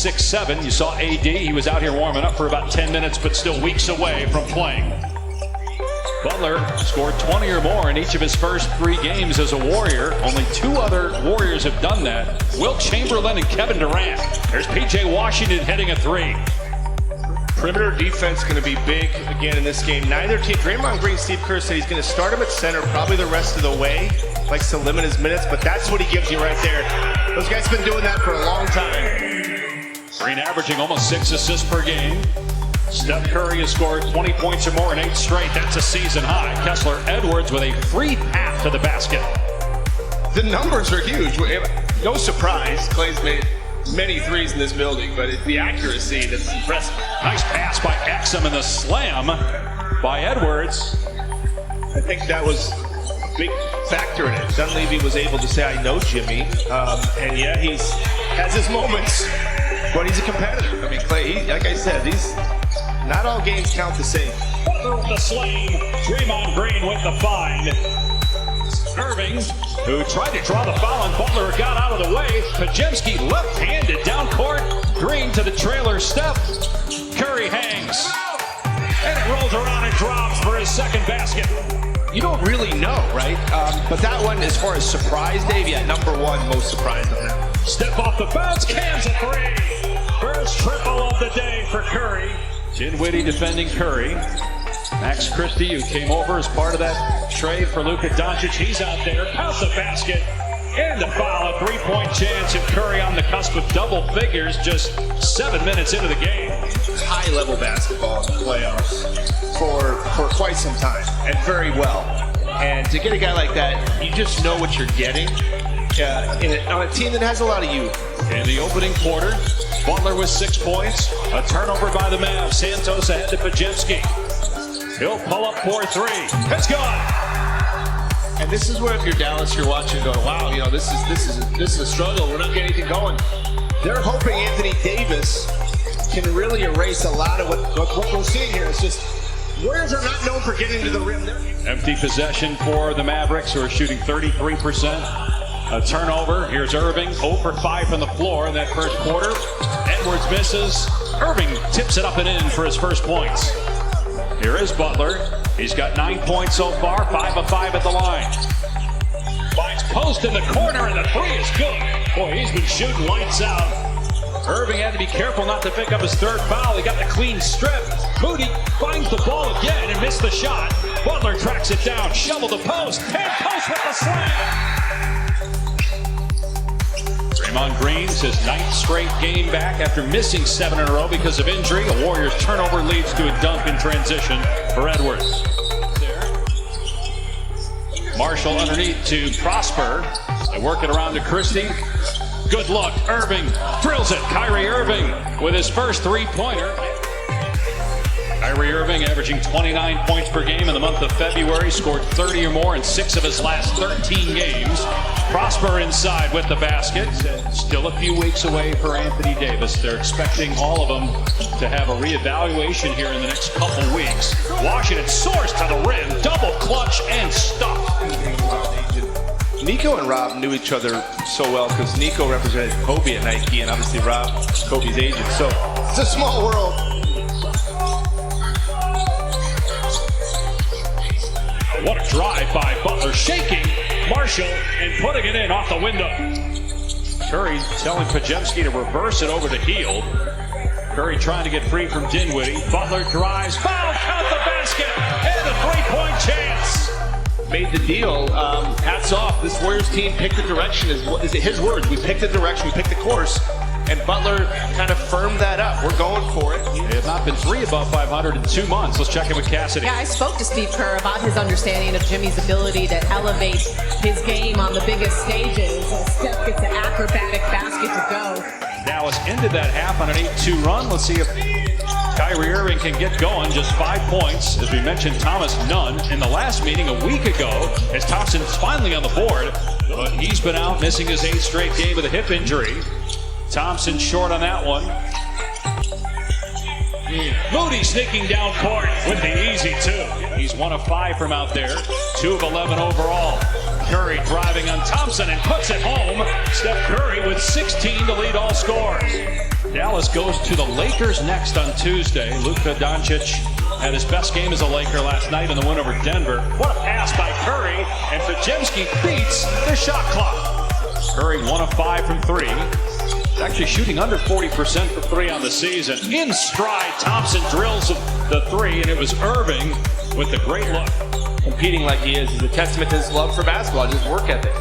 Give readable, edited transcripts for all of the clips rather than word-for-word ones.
6'7". You saw AD. He was out here warming up for about 10 minutes, but still weeks away from playing. Butler scored 20 or more in each of his first 3 games as a Warrior. Only 2 other Warriors have done that. Wilt Chamberlain and Kevin Durant. There's PJ Washington hitting a 3. Perimeter defense going to be big again in this game. Neither team, Draymond Green, Steve Kerr said he's going to start him at center probably the rest of the way. Likes to limit his minutes, but that's what he gives you right there. Those guys have been doing that for a long time. Green averaging almost 6 assists per game. Steph Curry has scored 20 points or more in 8 straight. That's a season high. Kessler Edwards with a free path to the basket. The numbers are huge. No surprise, Klay's made many threes in this building, but it's the accuracy that's impressive. Nice pass by Exum and the slam by Edwards. I think that was a big factor in it. Dunleavy was able to say, I know Jimmy, and yeah, he has his moments, but he's a competitor. I mean, Klay, like I said, not all games count the same. Butler with the slam, Draymond Green with the find. Irving, who tried to draw the foul on Butler, got out of the way. Podziemski left-handed down court. Green to the trailer step. Curry hangs. And it rolls around and drops for his second basket. You don't really know, right? But that one, as far as surprise, Dave, yeah, number 1 most surprised on that. Step off the bounce, cans a 3. First triple of the day for Curry. Dinwiddie defending Curry. Max Christie, who came over as part of that trade for Luka Dončić, he's out there, counts the basket, and the foul, a 3-point chance, and Curry on the cusp of double figures just 7 minutes into the game. High-level basketball in the playoffs for quite some time, and very well. And to get a guy like that, you just know what you're getting on a team that has a lot of youth. In the opening quarter, Butler with 6 points, a turnover by the Mavs. Santos ahead to Podziemski. He'll pull up 4-3. It's gone. And this is where, if you're Dallas, you're watching going, wow, you know, this is a struggle. We're not getting anything going. They're hoping Anthony Davis can really erase a lot of what we're seeing here. It's just Warriors are not known for getting to the rim. Empty possession for the Mavericks, who are shooting 33%. A turnover. Here's Irving, 0 for 5 from the floor in that first quarter. Edwards misses. Irving tips it up and in for his first points. Here is Butler. He's got 9 points so far, 5 of 5 at the line. Finds post in the corner, and the 3 is good. Boy, he's been shooting lights out. Irving had to be careful not to pick up his 3rd foul. He got the clean strip. Moody finds the ball again and missed the shot. Butler tracks it down, shovel the post, and post with the slam. Draymond Green's his 9th straight game back after missing 7 in a row because of injury. A Warriors turnover leads to a dunk in transition for Edwards. Marshall underneath to Prosper. They work it around to Christie. Good look. Irving drills it. Kyrie Irving with his first 3-pointer. Kyrie Irving averaging 29 points per game in the month of February. Scored 30 or more in 6 of his last 13 games. Prosper inside with the basket. Still a few weeks away for Anthony Davis. They're expecting all of them to have a reevaluation here in the next couple weeks. Washington soars to the rim. Double clutch and stuff. Nico and Rob knew each other so well because Nico represented Kobe at Nike, and obviously Rob is Kobe's agent. So it's a small world. What a drive by Butler, shaking Marshall and putting it in off the window. Curry telling Podziemski to reverse it over to Hield. Curry trying to get free from Dinwiddie. Butler drives, foul, count the basket, and a 3-point chance. Made the deal. Hats off. This Warriors team picked the direction. Is it his words? We picked the direction. We picked the course. And Butler kind of firmed that up. We're going for it. They have not been 3 above 500 in 2 months. Let's check in with Cassidy. Yeah, I spoke to Steve Kerr about his understanding of Jimmy's ability to elevate his game on the biggest stages. Steph gets an acrobatic basket to go. Dallas ended that half on an 8-2 run. Let's see if Kyrie Irving can get going. Just 5 points. As we mentioned, Thomas none. In the last meeting a week ago, as Thompson's finally on the board, but he's been out missing his 8th straight game with a hip injury. Thompson short on that one. Moody sneaking down court with the easy 2. He's 1 of 5 from out there. 2 of 11 overall. Curry driving on Thompson and puts it home. Steph Curry with 16 to lead all scores. Dallas Dallas goes to the Lakers next on Tuesday. Luka Dončić had his best game as a Laker last night in the win over Denver. What a pass by Curry, and Korzemba beats the shot clock. Curry 1 of 5 from 3. He's actually shooting under 40% for 3 on the season. In stride, Thompson drills the 3, and it was Irving with the great look. Competing like he is a testament to his love for basketball, his work ethic.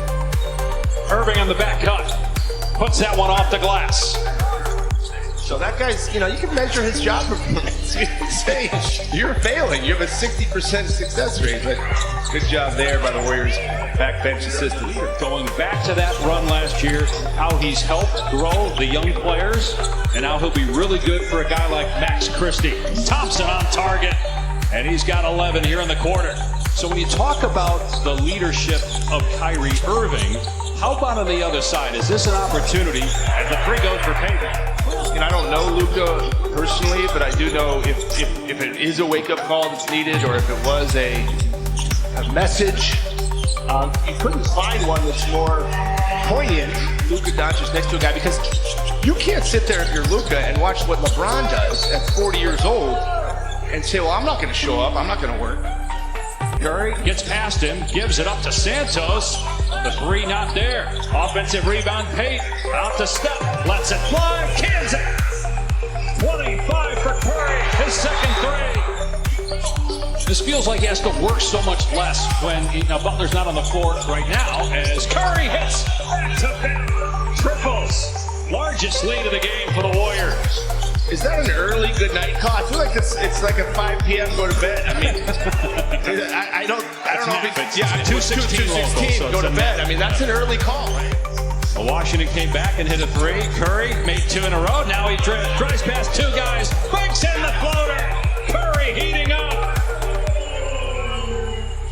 Irving on the back cut. Puts that one off the glass. So that guy's, you can measure his job performance. You can say you're failing. You have a 60% success rate, but good job there by the Warriors backbench assistant. Going back to that run last year, how he's helped grow the young players, and now he'll be really good for a guy like Max Christie. Thompson on target, and he's got 11 here in the quarter. So when you talk about the leadership of Kyrie Irving, how about on the other side? Is this an opportunity as the 3 goes for payback? I don't know Luka personally, but I do know if it is a wake-up call that's needed, or if it was a message, you couldn't find one that's more poignant. Luka Dončić next to a guy, because you can't sit there if you're Luka and watch what LeBron does at 40 years old and say, well, I'm not going to show up, I'm not going to work. Curry gets past him, gives it up to Santos. The 3 not there. Offensive rebound, Pate out to Steph, lets it fly, cans it. 25 for Curry, his second 3. This feels like he has to work so much less when Butler's not on the floor right now, as Curry hits back-to-back triples. Largest lead of the game for the Warriors. Is that an early good night call? I feel like it's like a 5 p.m. go to bed. I mean, I don't know if it's 2:16 go to bed. I mean, that's an early call, right? Well, Washington came back and hit a 3. Curry made 2 in a row. Now he drives past 2 guys, banks in the floater. Curry heating up.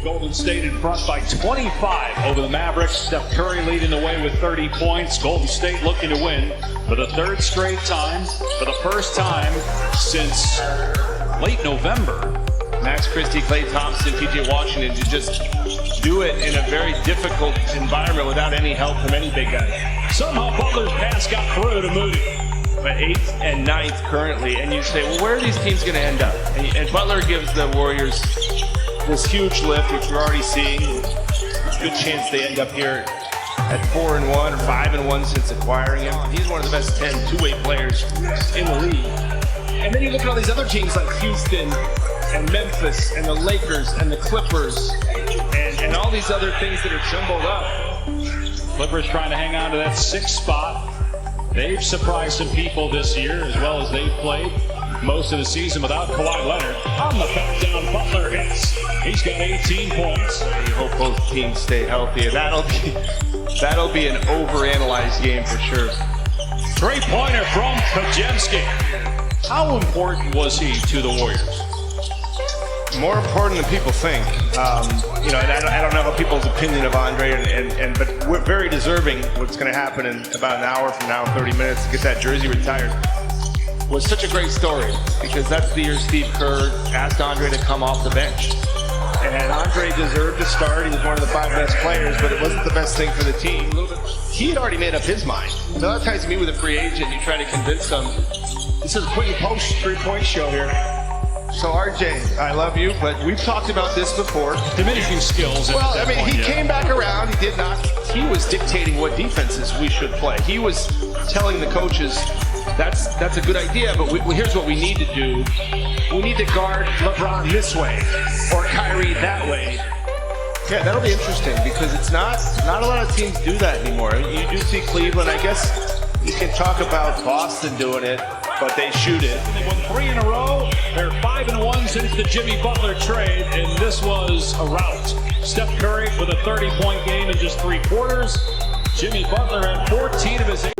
Golden State in front by 25 over the Mavericks. Steph Curry leading the way with 30 points. Golden State looking to win for the 3rd straight time, for the first time since late November. Max Christie, Klay Thompson, PJ Washington to just do it in a very difficult environment without any help from any big guy. Somehow Butler's pass got through to Moody. But 8th and 9th currently, and you say, well, where are these teams going to end up? And Butler gives the Warriors this huge lift, which we're already seeing. Good chance they end up here at 4-1 or 5-1 since acquiring him. He's one of the best 10 two-way players in the league. And then you look at all these other teams like Houston and Memphis and the Lakers and the Clippers and all these other things that are jumbled up. Clippers trying to hang on to that 6th spot. They've surprised some people this year, as well as they've played most of the season without Kawhi Leonard. On the back down, Butler hits. He's got 18 points. You hope both teams stay healthy. That'll be an overanalyzed game for sure. 3-pointer from Korzemba. How important was he to the Warriors? More important than people think. I don't know how people's opinion of Andre, but we're very deserving what's going to happen in about an hour from now, 30 minutes, to get that jersey retired. Was such a great story, because that's the year Steve Kerr asked Andre to come off the bench. And Andre deserved to start. He was one of the 5 best players, but it wasn't the best thing for the team. He had already made up his mind. So that ties me with a free agent. You try to convince them. This is a quick post 3-point show here. So RJ, I love you, but we've talked about this before. Diminishing skills. Well, I mean, he came back around. He did not. He was dictating what defenses we should play. He was telling the coaches, that's a good idea, but here's what we need to do. We need to guard LeBron this way, or Kyrie that way. Yeah, that'll be interesting, because it's not a lot of teams do that anymore. You do see Cleveland. I guess you can talk about Boston doing it, but they shoot it. They won 3 in a row. They're 5-1 since the Jimmy Butler trade, and this was a rout. Steph Curry with a 30-point game in just 3 quarters. Jimmy Butler had 14 of his 8.